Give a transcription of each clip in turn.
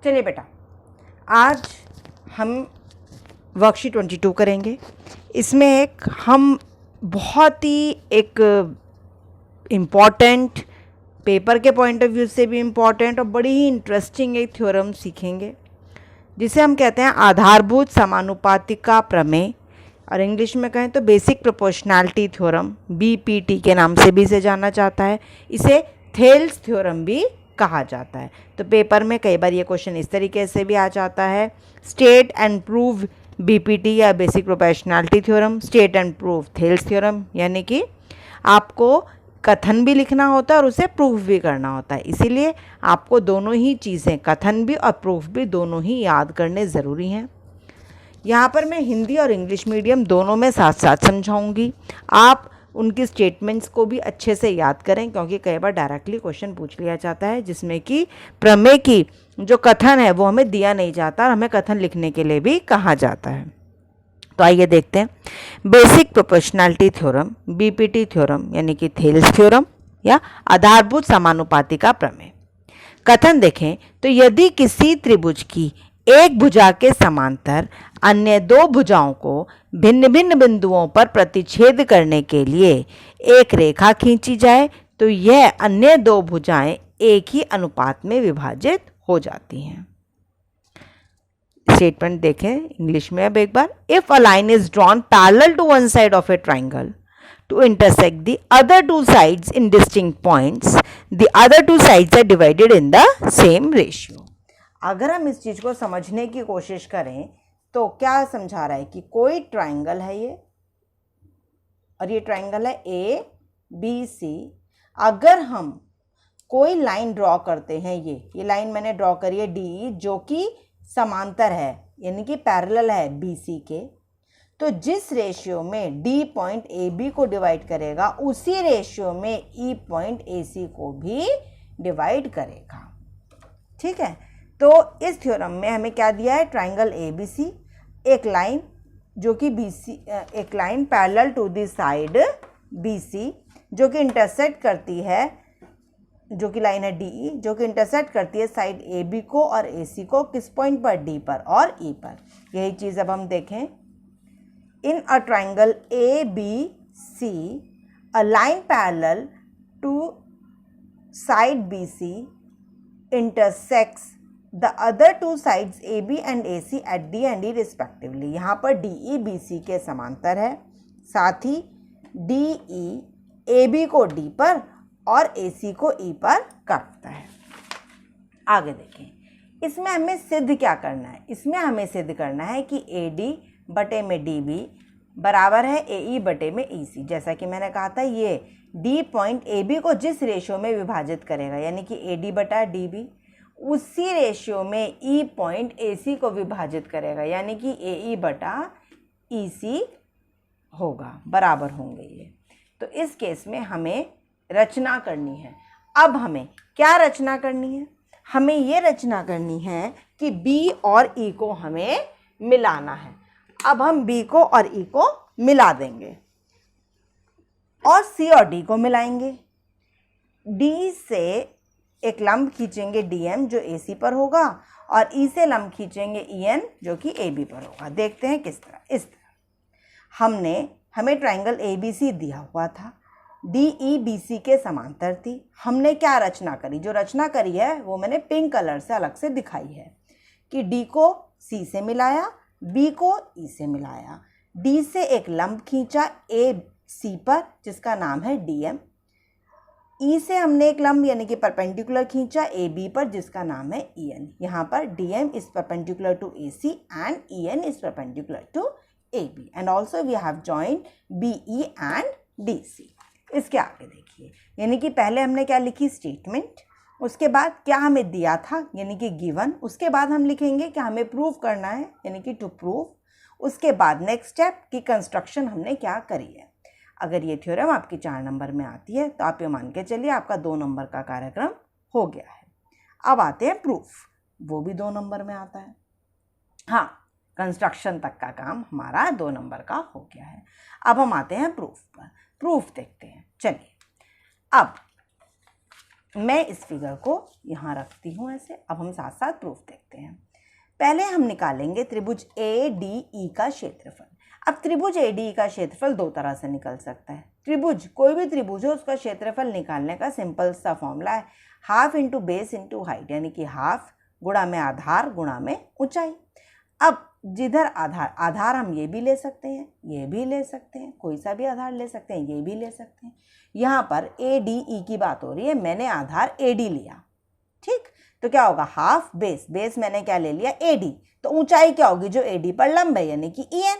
चलिए बेटा, आज हम वर्कशीट 22 करेंगे। इसमें हम बहुत ही एक इम्पॉर्टेंट, पेपर के पॉइंट ऑफ व्यू से भी इम्पॉर्टेंट और बड़ी ही इंटरेस्टिंग एक थ्योरम सीखेंगे, जिसे हम कहते हैं आधारभूत समानुपातिका प्रमेय, और इंग्लिश में कहें तो बेसिक प्रोपोर्शनैलिटी थ्योरम, BPT के नाम से भी इसे जाना जाता है। इसे थेल्स थ्योरम भी कहा जाता है। तो पेपर में कई बार ये क्वेश्चन इस तरीके से भी आ जाता है, स्टेट एंड प्रूव BPT या basic proportionality theorem, state and prove Thales theorem, यानी कि आपको कथन भी लिखना होता है और उसे प्रूफ भी करना होता है। इसीलिए आपको दोनों ही चीज़ें, कथन भी और प्रूफ भी, दोनों ही याद करने ज़रूरी हैं। यहाँ पर मैं हिंदी और इंग्लिश मीडियम दोनों में साथ साथ समझाऊंगी। आप उनकी स्टेटमेंट्स को भी अच्छे से याद करें, क्योंकि कई बार डायरेक्टली क्वेश्चन पूछ लिया जाता है जिसमें कि प्रमेय की जो कथन है वो हमें दिया नहीं जाता और हमें कथन लिखने के लिए भी कहा जाता है। तो आइए देखते हैं basic proportionality theorem, BPT theorem यानी कि थेल्स थ्योरम या आधारभूत समानुपातिका प्रमेय। कथन देखें तो यदि किसी त्रिभुज की एक भुजा के समांतर अन्य दो भुजाओं को भिन्न भिन्न बिंदुओं पर प्रतिच्छेद करने के लिए एक रेखा खींची जाए तो यह अन्य दो भुजाएं एक ही अनुपात में विभाजित हो जाती हैं। स्टेटमेंट देखें इंग्लिश में अब एक बार। If a line is drawn parallel to one side of a triangle to intersect the other two sides in distinct points, the other two sides are divided in the same ratio. अगर हम इस चीज़ को समझने की कोशिश करें तो क्या समझा रहा है कि कोई ट्राइंगल है ये, और ये ट्राइंगल है ABC। अगर हम कोई लाइन ड्रॉ करते हैं, ये लाइन मैंने ड्रॉ करी है DE, जो कि समांतर है यानी कि पैरेलल है BC के, तो जिस रेशियो में D पॉइंट AB को डिवाइड करेगा उसी रेशियो में E पॉइंट AC को भी डिवाइड करेगा। ठीक है, तो इस थ्योरम में हमें क्या दिया है, ट्राइंगल ABC, एक लाइन जो कि BC, एक line parallel to the side BC जो कि इंटरसेक्ट करती है, जो कि लाइन है DE, जो कि इंटरसेक्ट करती है साइड AB को और AC को, किस पॉइंट पर, D पर और E पर। यही चीज़ अब हम देखें। In a triangle ABC, a line parallel to side BC intersects the other two sides AB and AC at D and E respectively. यहाँ पर DE BC के समांतर है, साथ ही DE AB को D पर और AC को E पर काटता है। आगे देखें, इसमें हमें सिद्ध क्या करना है। इसमें हमें सिद्ध करना है कि AD बटे में DB बराबर है AE बटे में EC। जैसा कि मैंने कहा था, ये D पॉइंट AB को जिस रेशियो में विभाजित करेगा यानी कि AD बटा DB, उसी रेशियो में E पॉइंट AC को विभाजित करेगा यानी कि AE बटा EC होगा, बराबर होंगे ये। तो इस केस में हमें रचना करनी है। अब हमें क्या रचना करनी है, हमें ये रचना करनी है कि B और E को हमें मिलाना है। अब हम B को और E को मिला देंगे और C और D को मिलाएंगे। D से एक लंब खींचेंगे DM जो AC पर होगा और E से लंब खींचेंगे EN जो कि AB पर होगा। देखते हैं किस तरह। इस तरह हमें ट्राइंगल ABC दिया हुआ था, DE BC के समांतर थी। हमने क्या रचना करी, जो रचना करी है वो मैंने पिंक कलर से अलग से दिखाई है कि D को C से मिलाया, B को E से मिलाया, D से एक लंब खींचा AC पर जिसका नाम है DM, E से हमने एक लंब यानी कि परपेंडिकुलर खींचा AB पर जिसका नाम है EN। यहाँ पर DM is perpendicular to AC and EN is perpendicular to AB and also we have joined BE and DC। इसके आगे देखिए, यानी कि पहले हमने क्या लिखी, स्टेटमेंट, उसके बाद क्या हमें दिया था यानी कि गिवन, उसके बाद हम लिखेंगे कि हमें प्रूव करना है यानी कि टू प्रूव, उसके बाद नेक्स्ट स्टेप की कंस्ट्रक्शन हमने क्या करी है। अगर ये थ्योरम आपकी 4 नंबर में आती है तो आप ये मान के चलिए आपका 2 नंबर का कार्यक्रम हो गया है। अब आते हैं प्रूफ, वो भी 2 नंबर में आता है। हाँ, कंस्ट्रक्शन तक का काम हमारा 2 नंबर का हो गया है। अब हम आते हैं प्रूफ पर। प्रूफ देखते हैं। चलिए, अब मैं इस फिगर को यहाँ रखती हूँ ऐसे। अब हम साथ साथ प्रूफ देखते हैं। पहले हम निकालेंगे त्रिभुज ADE का क्षेत्रफल। अब त्रिभुज ADE का क्षेत्रफल दो तरह से निकल सकता है। त्रिभुज, कोई भी त्रिभुज हो उसका क्षेत्रफल निकालने का सिंपल सा फॉर्मूला है half into base into height, यानी कि हाफ गुणा में आधार गुणा में ऊंचाई। अब जिधर आधार हम ये भी ले सकते हैं, ये भी ले सकते हैं, कोई सा भी आधार ले सकते हैं, ये भी ले सकते हैं। यहाँ पर ADE की बात हो रही है, मैंने आधार AD लिया, ठीक। तो क्या होगा, हाफ बेस, बेस मैंने क्या ले लिया, AD, तो ऊंचाई क्या होगी जो AD पर लंब है, यानी कि EN,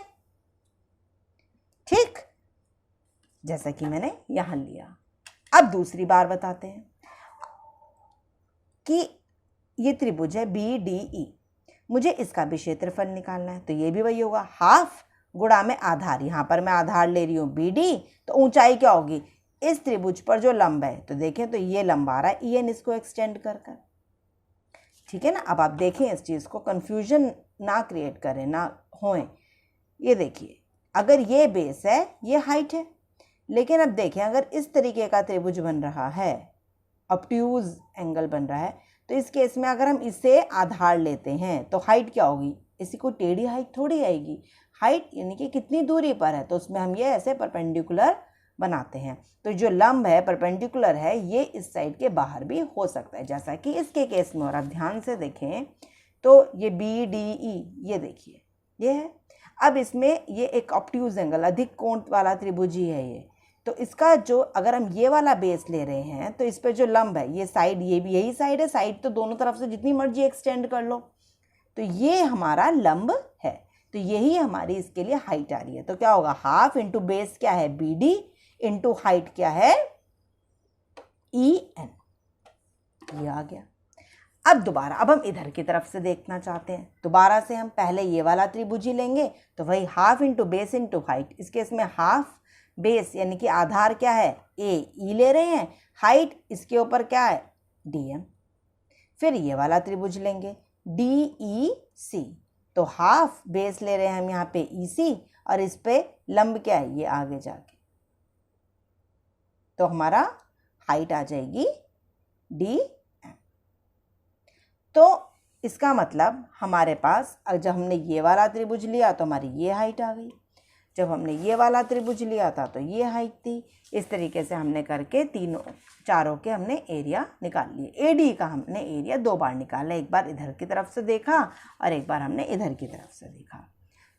ठीक, जैसा कि मैंने यहां लिया। अब दूसरी बार बताते हैं कि ये त्रिभुज है BDE, मुझे इसका भी क्षेत्रफल निकालना है। तो ये भी वही होगा, हाफ गुणा में आधार, यहाँ पर मैं आधार ले रही हूँ BD, तो ऊंचाई क्या होगी इस त्रिभुज पर जो लंब है, तो देखें तो ये लंब आ रहा है EN, इसको एक्सटेंड कर कर, ठीक है ना। अब आप देखें इस चीज़ को, कंफ्यूजन ना क्रिएट करें, ना होएं। ये देखिए, अगर ये बेस है, ये हाइट है, लेकिन अब देखें अगर इस तरीके का त्रिभुज बन रहा है, ऑब्ट्यूज एंगल बन रहा है, तो इस केस में अगर हम इसे आधार लेते हैं तो हाइट क्या होगी, इसी को टेढ़ी हाइट थोड़ी आएगी। हाइट यानी कि कितनी दूरी पर है, तो उसमें हम ये ऐसे परपेंडिकुलर बनाते हैं। तो जो लंब है, परपेंडिकुलर है, ये इस साइड के बाहर भी हो सकता है, जैसा कि इसके केस में। और आप ध्यान से देखें तो ये BDE, ये देखिए ये है। अब इसमें ये एक ऑब्ट्यूज एंगल, अधिक कोण वाला त्रिभुज ही है ये। तो इसका जो, अगर हम ये वाला बेस ले रहे हैं तो इस पर जो लंब है, ये साइड, ये भी यही साइड है, साइड तो दोनों तरफ से जितनी मर्जी एक्सटेंड कर लो, तो ये हमारा लंब है, तो यही हमारी इसके लिए हाइट आ रही है। तो क्या होगा, हाफ इंटू बेस क्या है BD इंटू हाइट क्या है EN, ये आ गया। अब दोबारा, अब हम इधर की तरफ से देखना चाहते हैं, दोबारा से हम पहले ये वाला त्रिभुज ही लेंगे, तो वही half into base into height. इसके इसमें हाफ बेस यानी कि आधार क्या है AE ले रहे हैं, हाइट इसके ऊपर क्या है DM। फिर ये वाला त्रिभुज लेंगे DEC, तो हाफ बेस ले रहे हैं हम यहाँ पे EC, और इस पे लंब क्या है, ये आगे जाके, तो हमारा हाइट आ जाएगी DM। तो इसका मतलब हमारे पास, जब हमने ये वाला त्रिभुज लिया तो हमारी ये हाइट आ गई, जब हमने ये वाला त्रिभुज लिया था तो ये हाइट थी। इस तरीके से हमने करके चारों के हमने एरिया निकाल लिए। AD का हमने एरिया दो बार निकाला, एक बार इधर की तरफ से देखा और एक बार हमने इधर की तरफ से देखा।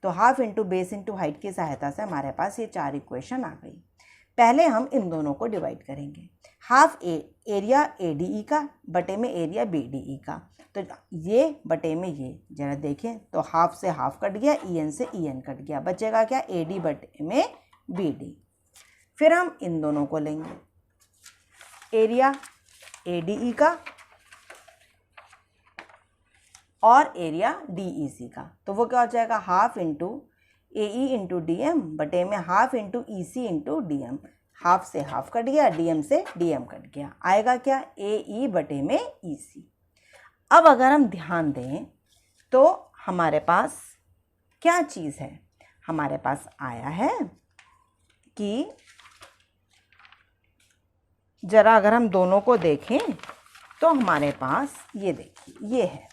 तो half into base into height की सहायता से हमारे पास ये चार इक्वेशन आ गई। पहले हम इन दोनों को डिवाइड करेंगे, हाफ एरिया ADE का बटे में एरिया BDE का, तो ये बटे में ये, जरा देखें तो हाफ से हाफ कट गया, EN से EN कट गया, बचेगा क्या AD बटे में BD। फिर हम इन दोनों को लेंगे, एरिया ADE का और एरिया DEC का, तो वो क्या हो जाएगा, half into AE into DM बटे में half into EC into DM। Half से हाफ कट गया, DM से DM कट गया, आएगा क्या AE बटे में EC। अब अगर हम ध्यान दें तो हमारे पास क्या चीज़ है, हमारे पास आया है कि ज़रा अगर हम दोनों को देखें तो हमारे पास ये देखिए, ये है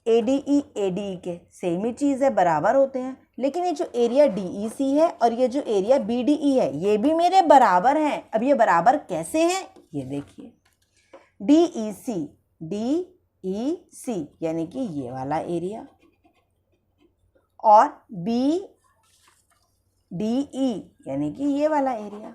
ADE के सेम ही चीज़ है, बराबर होते हैं, लेकिन ये जो एरिया DEC है और ये जो एरिया BDE है ये भी मेरे बराबर हैं। अब ये बराबर कैसे हैं, ये देखिए, DEC यानी कि ये वाला एरिया और BDE यानी कि ये वाला एरिया।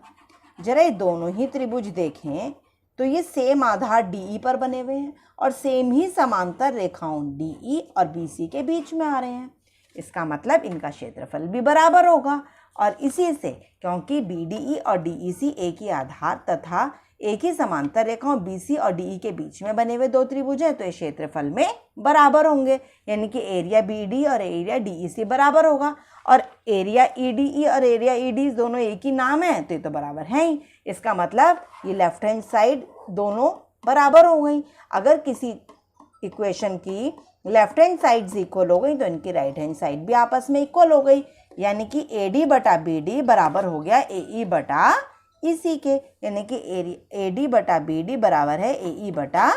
जरा ये दोनों ही त्रिभुज देखें तो ये सेम आधार DE पर बने हुए हैं और सेम ही समांतर रेखाओं DE और BC के बीच में आ रहे हैं। इसका मतलब इनका क्षेत्रफल भी बराबर होगा, और इसी से, क्योंकि BDE और DEC एक ही आधार तथा एक ही समांतर रेखाओं BC और DE के बीच में बने हुए दो त्रिभुज हैं, तो ये क्षेत्रफल में बराबर होंगे, यानी कि एरिया BD और एरिया DEC बराबर होगा। और एरिया EDE और एरिया ED दोनों एक ही नाम है, तो ये तो बराबर है ही। इसका मतलब ये लेफ्ट हैंड साइड दोनों बराबर हो गई। अगर किसी इक्वेशन की लेफ्ट हैंड साइड्स इक्वल हो गई तो इनकी राइट हैंड साइड भी आपस में इक्वल हो गई, यानी कि AD बटा BD बराबर हो गया AE बटा EC के, यानी कि AD बटा BD बराबर है AE बटा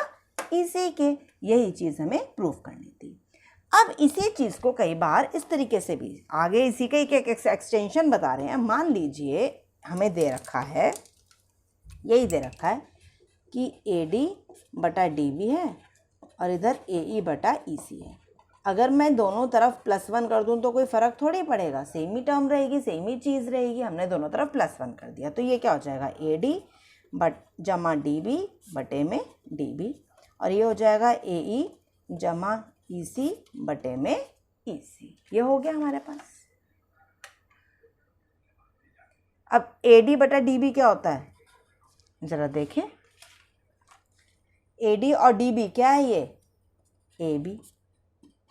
EC के। यही चीज़ हमें प्रूव करनी थी। अब इसी चीज़ को कई बार इस तरीके से भी आगे इसी का एक एक्सटेंशन बता रहे हैं। मान लीजिए हमें दे रखा है, यही दे रखा है कि AD बटा DB है और इधर AE बटा EC है। अगर मैं दोनों तरफ +1 कर दूं तो कोई फ़र्क थोड़ी पड़ेगा, सेम ही टर्म रहेगी, सेम ही चीज़ रहेगी। हमने दोनों तरफ +1 कर दिया तो ये क्या हो जाएगा AD जमा DB बटे में DB, और ये हो जाएगा AE जमा EC बटे में EC। ये हो गया हमारे पास। अब AD बटा DB क्या होता है ज़रा देखें। AD और DB क्या है, ये AB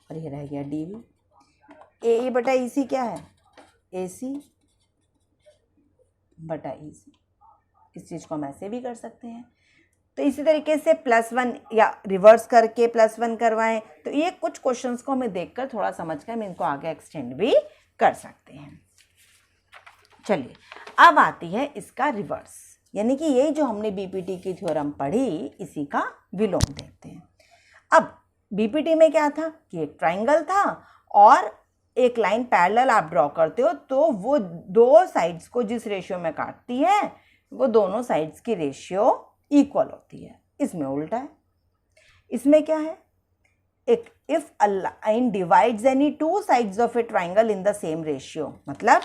और ये रह गया DB। AE बटा EC क्या है, AC बटा EC। इस चीज़ को हम ऐसे भी कर सकते हैं। तो इसी तरीके से +1 या रिवर्स करके +1 करवाएं। तो ये कुछ क्वेश्चंस को हमें देखकर थोड़ा समझकर हम इनको आगे एक्सटेंड भी कर सकते हैं। चलिए अब आती है इसका रिवर्स, यानी कि यही जो हमने बीपीटी की थ्योरम पढ़ी इसी का विलोम देखते हैं। अब बीपीटी में क्या था कि एक ट्राइंगल था और एक लाइन पैरेलल आप ड्रॉ करते हो तो वो दो साइड्स को जिस रेशियो में काटती है वो दोनों साइड्स की रेशियो इक्वल होती है। इसमें उल्टा है, इसमें क्या है, एक if a line divides any two sides of a triangle in the same ratio, मतलब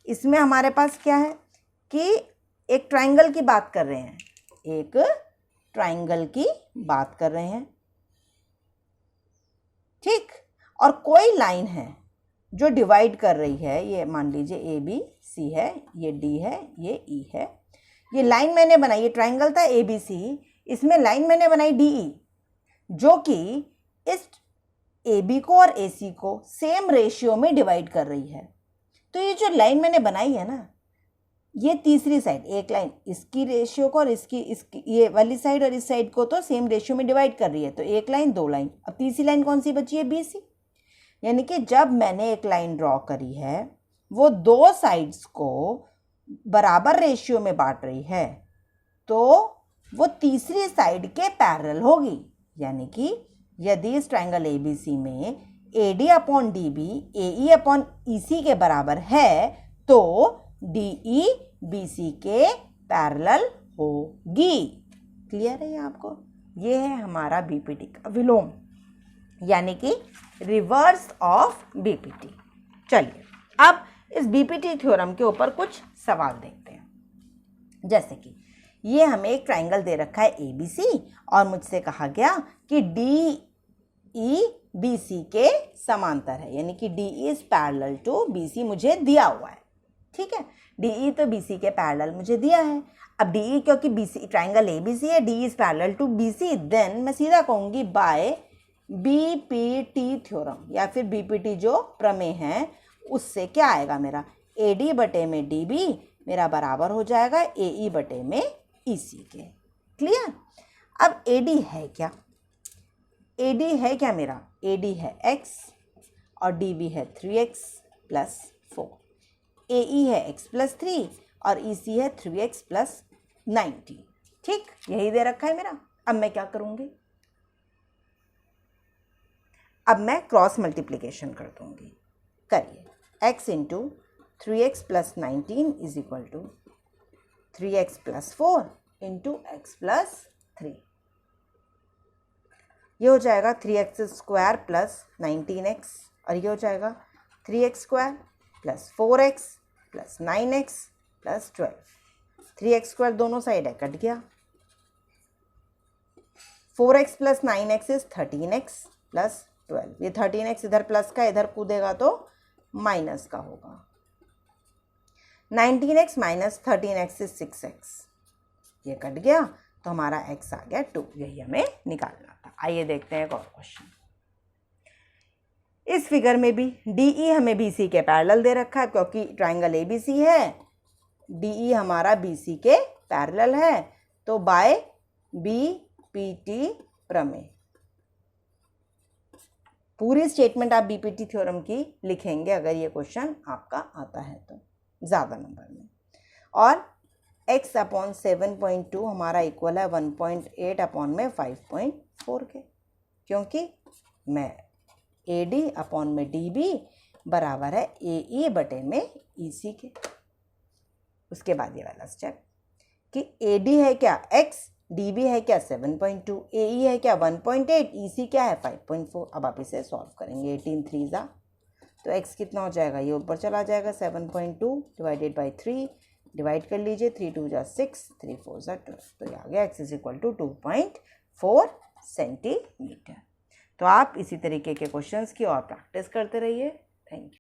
इसमें हमारे पास क्या है कि एक ट्राइंगल की बात कर रहे हैं, एक ट्राइंगल की बात कर रहे हैं, ठीक, और कोई लाइन है जो डिवाइड कर रही है, ये मान लीजिए ABC है, ये D है, ये E है। ये लाइन मैंने बनाई, ये ट्राइंगल था ABC, इसमें लाइन मैंने बनाई DE जो कि इस AB को और AC को सेम रेशियो में डिवाइड कर रही है। तो ये जो लाइन मैंने बनाई है ना, ये तीसरी साइड, एक लाइन इसकी रेशियो को और इसकी ये वाली साइड और इस साइड को तो सेम रेशियो में डिवाइड कर रही है। तो एक लाइन, दो लाइन, अब तीसरी लाइन कौन सी बची है, BC। यानी कि जब मैंने एक लाइन ड्रॉ करी है वो दो साइड्स को बराबर रेशियो में बांट रही है तो वो तीसरी साइड के पैरेलल होगी। यानी कि यदि इस ट्राइंगल ABC में AD upon DB AE upon EC के बराबर है तो DE BC के पैरेलल होगी। क्लियर है ये आपको? ये है हमारा बीपीटी का विलोम, यानी कि रिवर्स ऑफ बीपीटी। चलिए अब इस बीपीटी थ्योरम के ऊपर कुछ सवाल देखते हैं। जैसे कि ये हमें एक ट्राइंगल दे रखा है ABC और मुझसे कहा गया कि DE BC के समांतर है, यानी कि DE is parallel to BC मुझे दिया हुआ है। ठीक है, DE तो BC के पैरेलल मुझे दिया है। अब DE क्योंकि BC ट्राइंगल ABC है, DE is parallel to BC, then मैं सीधा कहूँगी बाय बीपीटी थ्योरम या फिर बीपीटी जो प्रमेय है उससे क्या आएगा, मेरा AD बटे में DB मेरा बराबर हो जाएगा AE बटे में EC के। क्लियर? अब AD है क्या, AD है क्या मेरा, AD है x और DB है 3x प्लस 4, AE है x प्लस 3 और EC है 3x प्लस 90। ठीक, यही दे रखा है मेरा। अब मैं क्या करूँगी, अब मैं क्रॉस मल्टीप्लिकेशन कर दूँगी। करिए, x into 3x plus 19 is equal to 3x plus 4 into x plus 3। ये हो जाएगा 3x स्क्वायर प्लस 19x और ये हो जाएगा 3x square plus 4x plus 9x plus 12। 3x square दोनों साइड है, कट गया। 4x plus 9x is 13x plus 12। ये 13x इधर प्लस का इधर कूदेगा तो माइनस का होगा। 19x minus 13x is 6x, ये कट गया तो हमारा x आ गया 2। यही हमें निकालना था। आइए देखते हैं एक और क्वेश्चन। इस फिगर में भी DE हमें BC के पैरेलल दे रखा है क्योंकि ट्राइंगल ABC है, DE हमारा BC के पैरेलल है, तो बाय बीपीटी प्रमेय पूरी स्टेटमेंट आप बीपीटी थ्योरम की लिखेंगे अगर ये क्वेश्चन आपका आता है तो ज़्यादा नंबर में। और x अपॉन 7.2 हमारा इक्वल है 1.8 अपॉन में 5.4 के, क्योंकि मैं AD अपॉन में DB बराबर है AE बटे में EC के। उसके बाद ये वाला स्टेप कि AD है क्या x, DB है क्या 7.2, AE है क्या 1.8, EC क्या है 5.4। अब आप इसे सॉल्व करेंगे। 18 3 ज़ा तो x कितना हो जाएगा, ये ऊपर चला जाएगा 7.2 डिवाइडेड बाई 3, डिवाइड कर लीजिए 3 2 ज़ा 6, 3 4 ज़ा 12, तो ये आ गया x is equal to 2.4 centimetre. तो आप इसी तरीके के क्वेश्चंस की और प्रैक्टिस करते रहिए। Thank you.